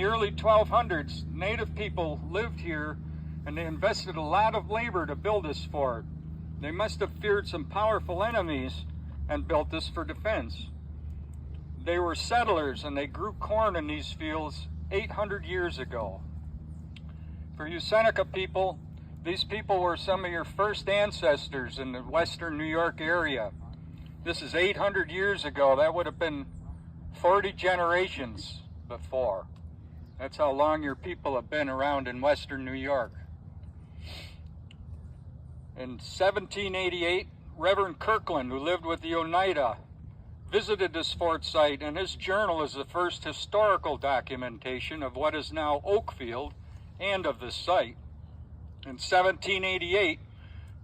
the early 1200s, native people lived here and they invested a lot of labor to build this fort. They must have feared some powerful enemies and built this for defense. They were settlers and they grew corn in these fields 800 years ago. For you Seneca people, these people were some of your first ancestors in the western New York area. This is 800 years ago. That would have been 40 generations before. That's how long your people have been around in western New York. In 1788, Reverend Kirkland, who lived with the Oneida, visited this fort site, and his journal is the first historical documentation of what is now Oakfield and of this site. In 1788,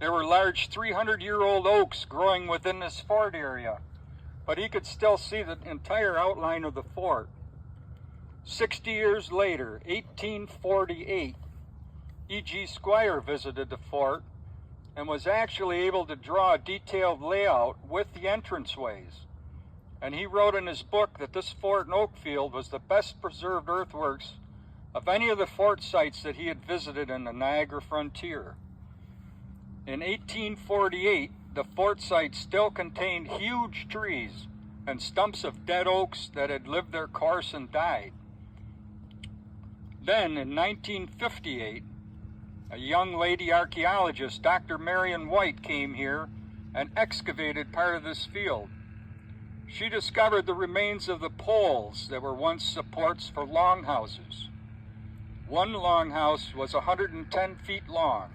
there were large 300-year-old oaks growing within this fort area, but he could still see the entire outline of the fort. 60 years later, 1848, E.G. Squire visited the fort and was actually able to draw a detailed layout with the entranceways. And he wrote in his book that this fort in Oakfield was the best preserved earthworks of any of the fort sites that he had visited in the Niagara frontier. In 1848, the fort site still contained huge trees and stumps of dead oaks that had lived their course and died. Then, in 1958, a young lady archaeologist, Dr. Marion White, came here and excavated part of this field. She discovered the remains of the poles that were once supports for longhouses. One longhouse was 110 feet long.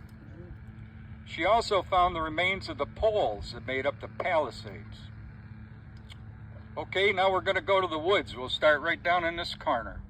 She also found the remains of the poles that made up the palisades. Okay, now we're going to go to the woods. We'll start right down in this corner.